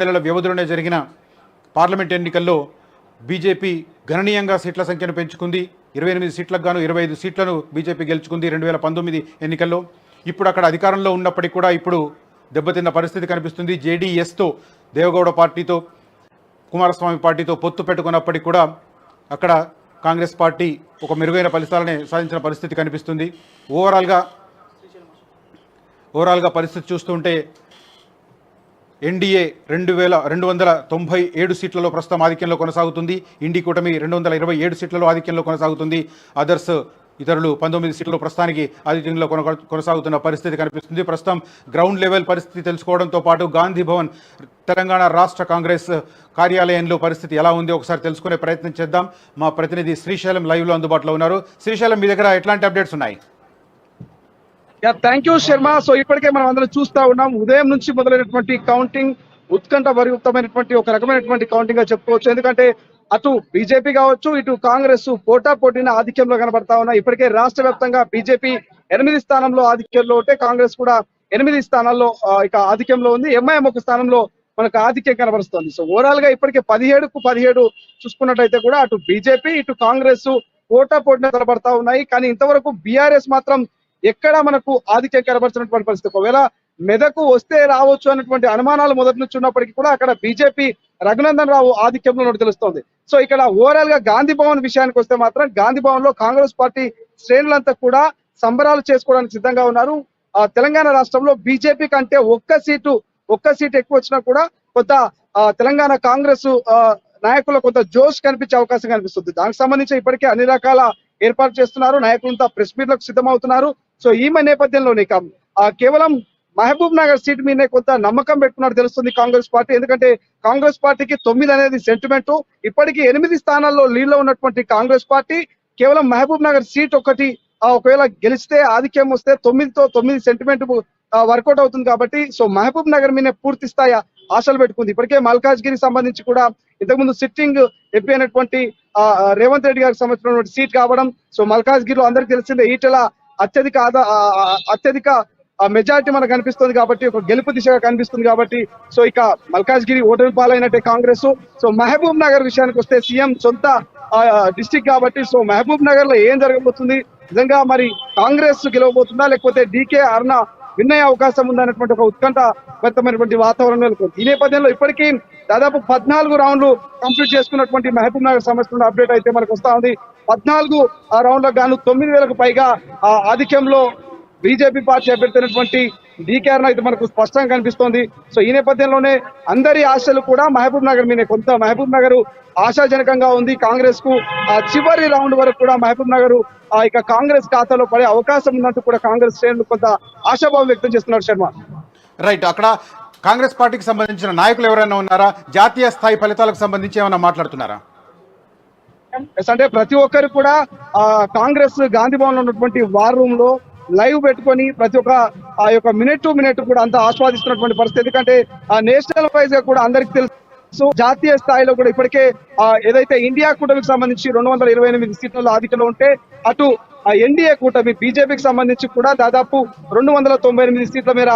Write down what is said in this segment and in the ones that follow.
నెలల వ్యవధిలోనే జరిగిన పార్లమెంట్ ఎన్నికల్లో బీజేపీ గణనీయంగా సీట్ల సంఖ్యను పెంచుకుంది. 28 సీట్లకు గాను 25 సీట్లను బీజేపీ గెలుచుకుంది 2019 ఎన్నికల్లో. ఇప్పుడు అక్కడ అధికారంలో ఉన్నప్పటికీ కూడా ఇప్పుడు దెబ్బతిన్న పరిస్థితి కనిపిస్తుంది. జేడీఎస్తో దేవగౌడ పార్టీతో కుమారస్వామి పార్టీతో పొత్తు పెట్టుకున్నప్పటికీ కూడా అక్కడ కాంగ్రెస్ పార్టీ ఒక మెరుగైన ఫలితాలనే సాధించిన పరిస్థితి కనిపిస్తుంది. ఓవరాల్గా పరిస్థితి చూస్తుంటే ఎన్డీఏ 2297 సీట్లలో ప్రస్తుతం ఆధిక్యంలో కొనసాగుతుంది. ఇండి కూటమి 227 సీట్లలో ఆధిక్యంలో కొనసాగుతుంది. ఇతరులు 19 సీట్లలో ప్రస్తుతానికి ఆధిక్యంలో కొనసాగుతున్న పరిస్థితి కనిపిస్తుంది. ప్రస్తుతం గ్రౌండ్ లెవెల్ పరిస్థితి తెలుసుకోవడంతో పాటు గాంధీ భవన్ తెలంగాణ రాష్ట్ర కాంగ్రెస్ కార్యాలయంలో పరిస్థితి ఎలా ఉంది ఒకసారి తెలుసుకునే ప్రయత్నం చేద్దాం. మా ప్రతినిధి శ్రీశైలం లైవ్లో అందుబాటులో ఉన్నారు. శ్రీశైలం, మీ దగ్గర ఎట్లాంటి అప్డేట్స్ ఉన్నాయి? Thank you Sharma. సో ఇప్పటికే మనం అందరం చూస్తా ఉన్నాం, ఉదయం నుంచి మొదలైనటువంటి కౌంటింగ్ ఉత్కంఠ భరితమైనటువంటి ఒక రకమైనటువంటి కౌంటింగ్ గా చెప్పుకోవచ్చు. ఎందుకంటే అటు బీజేపీ కావచ్చు, ఇటు కాంగ్రెస్ పోటాపోటీన ఆధిక్యంలో కనబడతా ఉన్నాయి. ఇప్పటికే రాష్ట్ర వ్యాప్తంగా బీజేపీ 8 స్థానంలో ఆధిక్యంలో ఉంటే కాంగ్రెస్ కూడా 8 స్థానాల్లో ఇక ఆధిక్యంలో ఉంది. ఎంఐఎం ఒక స్థానంలో మనకు ఆధిక్యం కనబరుస్తుంది. సో ఓవరాల్ గా ఇప్పటికే 17కు 17 చూసుకున్నట్టయితే కూడా అటు బీజేపీ ఇటు కాంగ్రెస్ పోటాపోటీన కనబడతా ఉన్నాయి. కానీ ఇంతవరకు బీఆర్ఎస్ మాత్రం ఎక్కడ మనకు ఆధిక్యం కనబడుతున్నటువంటి పరిస్థితి. ఒకవేళ మెదకు వస్తే రావచ్చు అన్నటువంటి అనుమానాలు మొదటి నుంచి ఉన్నప్పటికీ కూడా అక్కడ బీజేపీ రఘునందన్ రావు ఆధిక్యంలో ఉన్నట్టు తెలుస్తోంది. సో ఇక్కడ ఓవరాల్ గా గాంధీ భవన్ విషయానికి వస్తే మాత్రం గాంధీ భవన్ లో కాంగ్రెస్ పార్టీ శ్రేణులంతా కూడా సంబరాలు చేసుకోవడానికి సిద్ధంగా ఉన్నారు. తెలంగాణ రాష్ట్రంలో బీజేపీ కంటే ఒక్క సీటు ఎక్కువ వచ్చినా కూడా కొంత తెలంగాణ కాంగ్రెస్ నాయకుల్లో కొంత జోష్ కనిపించే అవకాశం కనిపిస్తుంది. దానికి సంబంధించి ఇప్పటికే అన్ని రకాల ఏర్పాటు చేస్తున్నారు. నాయకులంతా ప్రెస్ మీట్లకు సిద్ధమవుతున్నారు. సో ఈ నేపథ్యంలోనే కేవలం మహబూబ్ నగర్ సీట్ మీదనే కొంత నమ్మకం పెట్టుకున్నట్టు తెలుస్తుంది కాంగ్రెస్ పార్టీ. ఎందుకంటే కాంగ్రెస్ పార్టీకి 9 అనేది సెంటిమెంట్. ఇప్పటికీ 8 స్థానాల్లో లీడ్ లో ఉన్నటువంటి కాంగ్రెస్ పార్టీ కేవలం మహబూబ్ నగర్ సీట్ ఒకటి ఒకవేళ గెలిస్తే ఆధిక్యం వస్తే 9తో 9 సెంటిమెంట్ వర్కౌట్ అవుతుంది. కాబట్టి సో మహబూబ్ నగర్ మీద పూర్తి స్థాయి ఆశలు పెట్టుకుంది. ఇప్పటికే మల్కాజ్గిరికి సంబంధించి కూడా ఇంతకుముందు సిట్టింగ్ ఎంపీ అయినటువంటి రేవంత్ రెడ్డి గారికి సంబంధించినటువంటి సీట్ కావడం. సో మల్కాజ్గిరిలో అందరికీ తెలిసిందే ఈటెల అత్యధిక మెజారిటీ మనకు కనిపిస్తుంది కాబట్టి ఒక గెలుపు దిశగా కనిపిస్తుంది కాబట్టి సో ఇక మల్కాజ్గిరి ఓటమి పాలైనట్టే కాంగ్రెస్. సో మహబూబ్ నగర్ విషయానికి వస్తే సీఎం సొంత డిస్టిక్ కాబట్టి సో మహబూబ్ నగర్ లో ఏం జరగబోతుంది, నిజంగా మరి కాంగ్రెస్ గెలవబోతుందా లేకపోతే డీకే అరుణ విన్ అయ్యే అవకాశం ఉందన్నటువంటి ఒక ఉత్కంఠభరితమైనటువంటి వాతావరణం నెలకొంది. ఈ నేపథ్యంలో ఇప్పటికీ దాదాపు 14 రౌండ్లు కంప్లీట్ చేసుకున్నటువంటి మహబూబ్ నగర్ సంబంధించిన అప్డేట్ అయితే మనకు వస్తా ఉంది. 14 రౌండ్లకు గాను 9,000కు పైగా ఆధిక్యంలో బీజేపీ పార్టీ అభ్యర్థి డీకే అరుణ అయితే మనకు స్పష్టంగా కనిపిస్తోంది. సో ఈ నేపథ్యంలోనే అందరి ఆశలు కూడా మహబూబ్ నగర్ మీద కొంత మహబూబ్ నగర్ ఆశాజనకంగా ఉంది. కాంగ్రెస్ కు చివరి రౌండ్ వరకు కూడా మహబూబ్ నగర్ ఇక కాంగ్రెస్ ఖాతాలో పడే అవకాశం ఉన్నట్టు కూడా కాంగ్రెస్ శ్రేణులు కొంత ఆశాభావం వ్యక్తం చేస్తున్నారు. శర్మ, రైట్. అక్కడ కాంగ్రెస్ పార్టీకి సంబంధించిన నాయకులు ఎవరైనా ఉన్నారా? జాతీయ స్థాయి ఫలితాలకు సంబంధించి ఏమైనా మాట్లాడుతున్నారా? అంటే ప్రతి ఒక్కరు కూడా కాంగ్రెస్ గాంధీ భవన్ లో ఉన్నటువంటి వార్ రూమ్ లో లైవ్ పెట్టుకొని ప్రతి ఒక్క ఆ యొక్క మినిట్ టు మినిట్ కూడా అంతా ఆస్వాదిస్తున్నటువంటి పరిస్థితి. ఎందుకంటే నేషనల్ వైజ్ గా కూడా అందరికి తెలుసు, జాతీయ స్థాయిలో కూడా ఇప్పటికే ఏదైతే ఇండియా కూటమికి సంబంధించి 228 సీట్లలో ఆధిక్యంలో ఉంటే అటు ఎన్డీఏ కూటమి బీజేపీకి సంబంధించి కూడా దాదాపు 298 సీట్ల మేర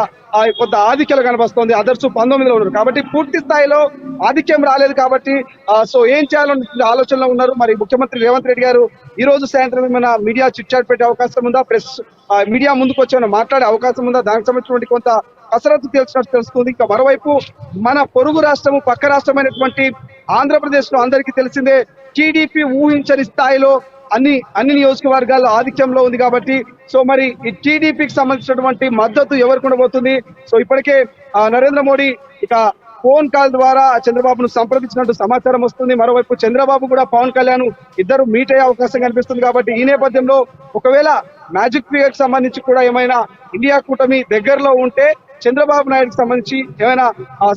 కొంత ఆధిక్యాలు కనిపిస్తోంది. అదర్స్ 19లో ఉన్నారు కాబట్టి పూర్తి స్థాయిలో ఆధిక్యం రాలేదు. కాబట్టి సో ఏం చేయాలన్న ఆలోచనలో ఉన్నారు. మరి ముఖ్యమంత్రి రేవంత్ రెడ్డి గారు ఈ రోజు సాయంత్రం ఏమైనా మీడియా చిట్ చాట్ పెట్టే అవకాశం ఉందా, ప్రెస్ మీడియా ముందుకు వచ్చి మాట్లాడే అవకాశం ఉందా, దానికి సంబంధించినటువంటి కొంత కసరత్తు తెలిసినట్టు తెలుస్తుంది. ఇంకా మరోవైపు మన పొరుగు రాష్ట్రము పక్క రాష్ట్రమైనటువంటి ఆంధ్రప్రదేశ్ లో అందరికీ తెలిసిందే టీడీపీ ఊహించని స్థాయిలో అన్ని నియోజకవర్గాల్లో ఆధిక్యంలో ఉంది. కాబట్టి సో మరి ఈ టీడీపీకి సంబంధించినటువంటి మద్దతు ఎవరికి ఉండబోతుంది? సో ఇప్పటికే నరేంద్ర మోడీ ఇక ఫోన్ కాల్ ద్వారా చంద్రబాబును సంప్రదించినట్టు సమాచారం వస్తుంది. మరోవైపు చంద్రబాబు కూడా పవన్ కళ్యాణ్ ఇద్దరు మీట్ అయ్యే అవకాశం కనిపిస్తుంది. కాబట్టి ఈ నేపథ్యంలో ఒకవేళ మ్యాజిక్ ఫిగర్ కి సంబంధించి కూడా ఏమైనా ఇండియా కూటమి దగ్గరలో ఉంటే చంద్రబాబు నాయుడుకి సంబంధించి ఏమైనా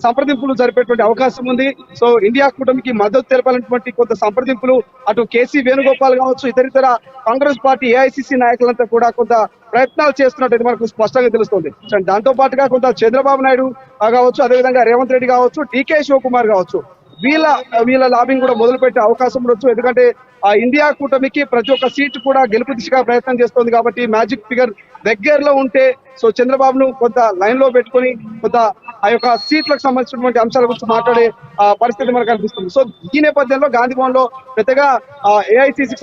సంప్రదింపులు జరిపేటువంటి అవకాశం ఉంది. సో ఇండియా కూటమికి మద్దతు తెలపాలన్నటువంటి కొంత సంప్రదింపులు అటు కేసీ వేణుగోపాల్ కావచ్చు, ఇతర కాంగ్రెస్ పార్టీ ఏఐసిసి నాయకులంతా కూడా కొంత ప్రయత్నాలు చేస్తున్నట్టు మనకు స్పష్టంగా తెలుస్తుంది. దాంతో పాటుగా కొంత చంద్రబాబు నాయుడు కావచ్చు, అదేవిధంగా రేవంత్ రెడ్డి కావచ్చు, డీకే శివకుమార్ కావచ్చు, వీళ్ళ లాబింగ్ కూడా మొదలు పెట్టే అవకాశం ఉండొచ్చు. ఎందుకంటే ఆ ఇండియా కూటమికి ప్రతి ఒక్క సీటు కూడా గెలుపు దిశగా ప్రయత్నం చేస్తోంది కాబట్టి మ్యాజిక్ ఫిగర్ దగ్గరలో ఉంటే సో చంద్రబాబును కొంత లైన్ లో పెట్టుకొని కొంత ఆ యొక్క సీట్లకు సంబంధించినటువంటి అంశాల గురించి మాట్లాడే పరిస్థితి మనకు కనిపిస్తుంది. సో ఈ నేపథ్యంలో గాంధీ భవన్ లో పెద్దగా ఏఐసిసి